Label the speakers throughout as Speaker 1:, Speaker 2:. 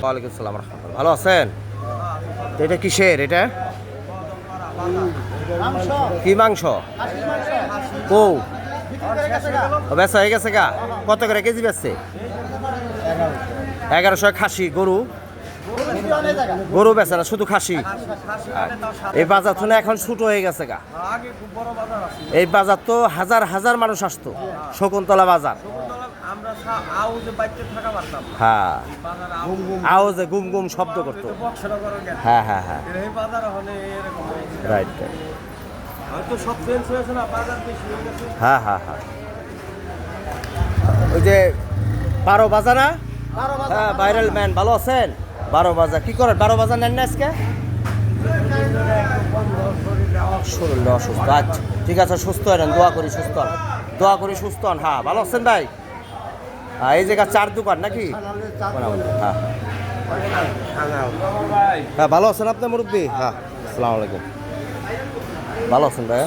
Speaker 1: ওয়ালাইকুম আসসালাম রাহমাতুল্লাহ। ভালো আছেন? তো এটা কিসের এটা? কি মাংস? ও বেচা হয়ে গেছে গা? কত করে কেজি বেচছে? 1100 খাসি গরু। গরু বেচে না, শুধু খাসি। এই বাজার তো না এখন ছোট হয়ে গেছে গা। এই বাজার তো হাজার হাজার মানুষ আসতো, শকুন্তলা বাজার। হ্যাঁ, আওয়াজে গুম গুম শব্দ করতো। হ্যাঁ হ্যাঁ হ্যাঁ, রাইট রাইট। হ্যাঁ হ্যাঁ হ্যাঁ, ওই যে 12 বাজা না? হ্যাঁ, ভাইরাল ম্যান। ভালো আছেন? 12 বাজা কি করেন? 12 বাজা নেন না আজকে? শরীরটা অসুস্থ। আচ্ছা ঠিক আছে, সুস্থ হন, দোয়া করি সুস্থ হন, দোয়া করি সুস্থ হন। হ্যাঁ, ভালো আছেন ভাই? হ্যাঁ, এই জায়গা চার দোকান নাকি? হ্যাঁ হ্যাঁ, ভালো আছেন আপনি মুরব্বী? হ্যাঁ, আসসালামু আলাইকুম। ভালো আছেন ভাই?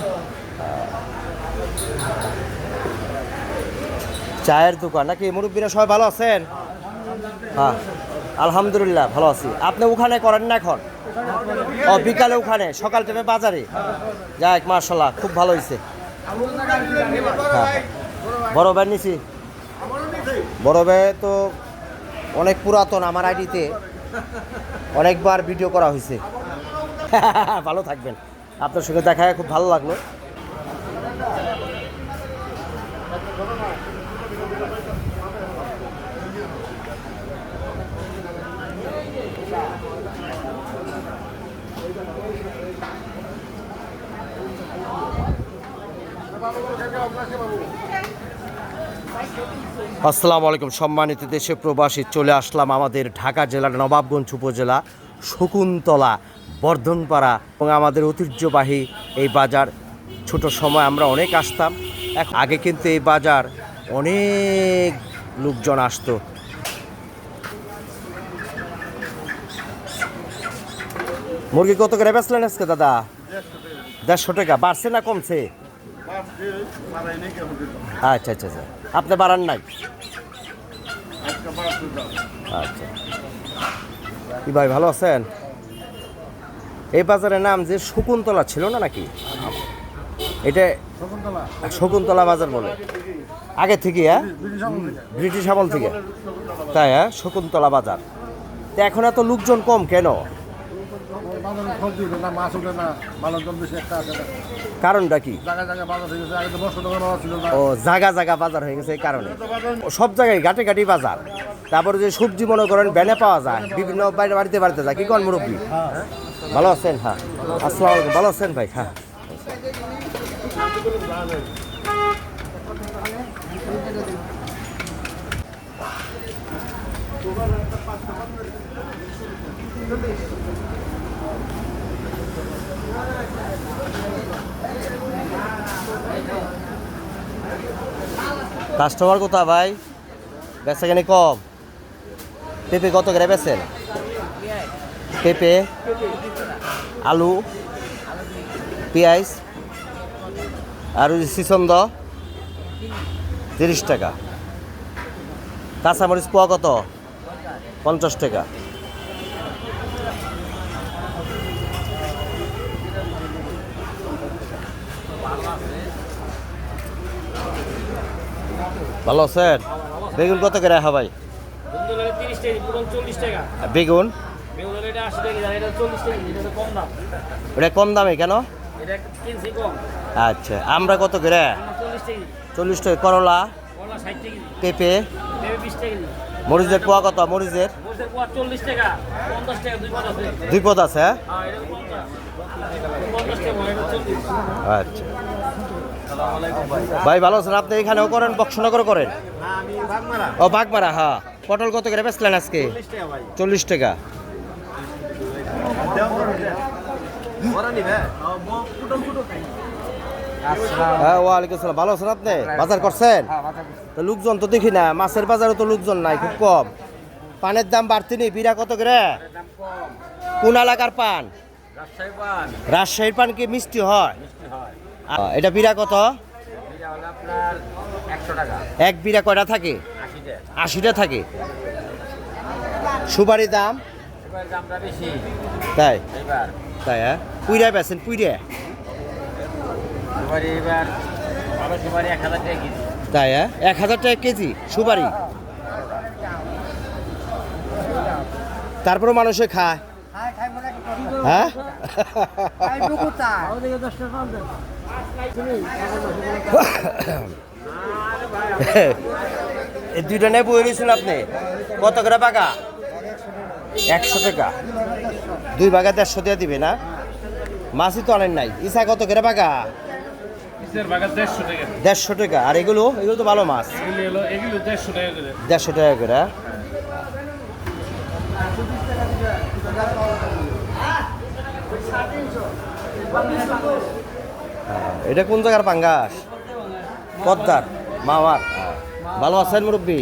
Speaker 1: চায়ের দোকান নাকি? মুরব্বীরা সবাই ভালো আছেন? হ্যাঁ, আলহামদুলিল্লাহ ভালো আছি। আপনি ওখানে করেন না এখন? ও, বিকালে ওখানে, সকাল টাইমে বাজারে। যাক মাশাআল্লাহ, খুব ভালো হয়েছে। হ্যাঁ, বড় ভাই নিছি। বড় ভাই তো অনেক পুরাতন, আমার আইডিতে অনেকবার ভিডিও করা হয়েছে। ভালো থাকবেন, আপনার সঙ্গে দেখা খুব ভালো লাগলো। আসসালামু আলাইকুম সম্মানিত দেশে প্রবাসী, চলে আসলাম আমাদের ঢাকা জেলার নবাবগঞ্জ উপজেলা শকুন্তলা বর্ধনপাড়া এবং আমাদের ঐতিহ্যবাহী এই বাজার। ছোট সময় আমরা অনেক আসতাম, আগে কিন্তু এই বাজার অনেক লোকজন আসতো। মুরগি কত করে বেচলেন আজকে দাদা? 150 টাকা। বাড়ছে না কমছে? আচ্ছা আচ্ছা আচ্ছা, আপনি বাড়ান নাই? আচ্ছা, কি ভাই ভালো আছেন? এই বাজারের নাম যে শকুন্তলা ছিল না নাকি? এটা শকুন্তলা বাজার বলে আগে থেকে? হ্যাঁ, ব্রিটিশ আমল থেকে। তাই? হ্যাঁ, শকুন্তলা বাজার। তো এখন এত লোকজন কম কেন? কারণটা কি? ও, জায়গা জায়গা বাজার হয়ে গেছে এই কারণে। সব জায়গায় ঘাটে ঘাটি বাজার। তারপরে যে সবজি মনে করেন ভ্যানে পাওয়া যায়, বিভিন্ন বাড়িতে বাড়িতে যায়। কি কোন মুরব্বী? ভালো আছেন? হ্যাঁ, আসসালামু আলাইকুম। ভালো আছেন ভাই? হ্যাঁ, কাস্টমার কোথায় ভাই? বেচা কেন কম? পেঁপে কত করে বেচেন? পেঁপে, আলু, পেঁয়াজ আর ওই সিসন্দ 30 টাকা। কাঁচামরিচ পোয়া কত? 50 টাকা। ভালো আছেন? বেগুন কত করে ভাই? বেগুন ওটা কম দামে কেন? আচ্ছা, আমরা কত করে? 40 টাকা। করলা, পেঁপে, মরিচের পোয়া কত? মরিচের 2 পদ আছে। আচ্ছা ভাই, ভালো আছেন? আপনি এখানেও করেন, বক্সনগর করেন? ও, বাগমারা। হ্যাঁ, পটল কত করে বেচলেন আজকে? 40 টাকা। হ্যাঁ, ওয়ালাইকুম আসসালাম। ভালো আছেন আপনি? বাজার করছেন? তো লোকজন তো দেখি না, মাছের বাজারে তো লোকজন নাই, খুব কম। পানের দাম বাড়তিনি? বিড়া কত করে? কোন এলাকার পান? রাজশাহীর পান কি মিষ্টি হয়? এটা বিড়া কত? এক বিড়া কয়টা থাকে? 80টা থাকে। সুপারির দাম তাই তাই হ্যাঁ পুইরা বেছেন পুইরা তাই হ্যাঁ 1000 টাকা কেজি সুপারি। তারপরে মানুষে খায় হ্যাঁ এই দুইটা নেই বই নিয়েছেন আপনি কত করে বাগা? 100 টাকা। 2 বাগা 150 দিয়ে দিবে না? মাছই তো আনেন নাই। ইসা কত করে বাগা? 150 টাকা। আর এগুলো এগুলো তো ভালো মাছ। এগুলো 150 টাকা করে। এটা কোন জায়গার পাঙ্গাস? পদ্মার মামার। ভালো আছেন মুরব্বী?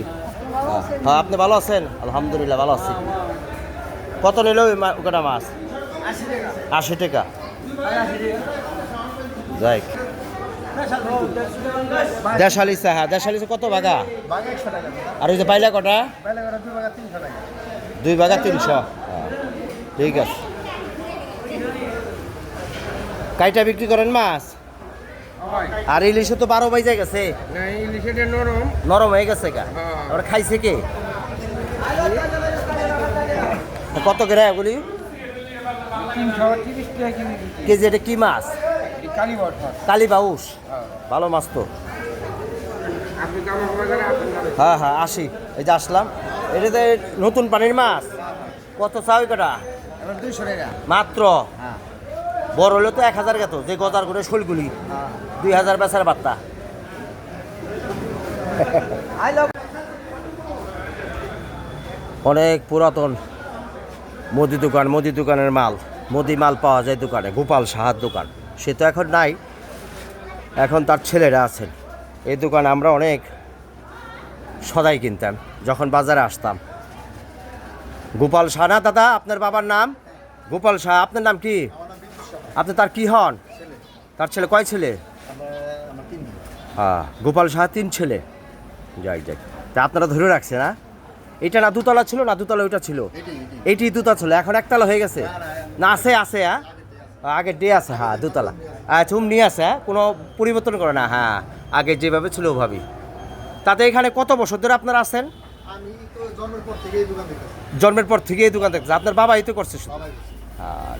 Speaker 1: হ্যাঁ আপনি ভালো আছেন? আলহামদুলিল্লাহ ভালো আছি। কত নিল ওটা মাছ? 80 টাকা। যাই দেশালিসা। হ্যাঁ দেশালিসা কত বাগা? আর ওই যে বাইলা কটা? 2 বাগা 300। ঠিক আছে। কাইটা বিক্রি করেন মাছ? আর ইলিশে তো 12 বাইজে গেছে। নরম হয়ে গেছে গা। ওরা খাইছে কে? কত করে এগুলি? 330 টাকা কেজি। এটা কি মাছ? কালীবাউস। ভালো মাছ তো। হ্যাঁ হ্যাঁ আসি। এই যে আসলাম। এটা তো নতুন পানির মাছ। কত চাই কটা? 200 টাকা মাত্র। বড় হলে তো 1000 গেত যে গজার করে শোলগুলি 2000 বেচার বার্তা। অনেক পুরাতন মুদি দোকান। মুদি দোকানের মাল মুদি মাল পাওয়া যায় দোকানে। গোপাল সাহার দোকান সে তো এখন নাই, এখন তার ছেলেরা আছেন। এই দোকানে আমরা অনেক সদাই কিনতাম যখন বাজারে আসতাম। গোপাল শাহ না দাদা আপনার বাবার নাম? গোপাল শাহ। আপনার নাম কি? আপনি তার কি হন? তার ছেলে কয় ছেলে? হ্যাঁ গোপাল শাহ 3 ছেলে। যাই যাই তা আপনারা ধরে রাখছে না? এটা না দুতলা ছিল না? দুতলা ওইটা ছিল। এইটি দুতলা ছিল, এখন একতলা হয়ে গেছে না? আছে আছে হ্যাঁ আগে ডে আছে। হ্যাঁ দুতলা। আচ্ছা নিয়ে আছে। হ্যাঁ কোনো পরিবর্তন করে না। হ্যাঁ আগে যেভাবে ছিল ওভাবেই। তাতে এখানে কত বছর ধরে আপনারা আছেন? জন্মের পর থেকে এই দোকান দেখছে। আপনার বাবা এই তো করছে। আর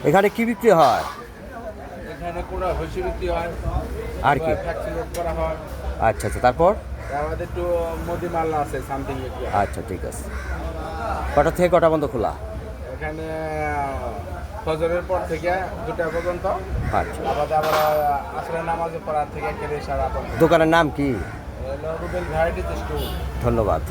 Speaker 1: এখানে কি বিক্রি হয়?
Speaker 2: এখানে কোড়া ভুসি বিক্রি হয়
Speaker 1: আর কি?
Speaker 2: ফ্যাক্টরি লোড করা হয়।
Speaker 1: আচ্ছা আচ্ছা তারপর?
Speaker 2: আমাদের একটু মুদি মাল আছে সামথিং বিক্রি হয়।
Speaker 1: আচ্ছা ঠিক আছে। কটা থেকে কটা পর্যন্ত খোলা?
Speaker 2: এখানে ফজরের পর থেকে 2টা পর্যন্ত।
Speaker 1: আচ্ছা।
Speaker 2: আবার আসরের নামাজের পর থেকে কেটে সারা।
Speaker 1: দোকানের নাম কি?
Speaker 2: Rubel varieties store.
Speaker 1: ধন্যবাদ।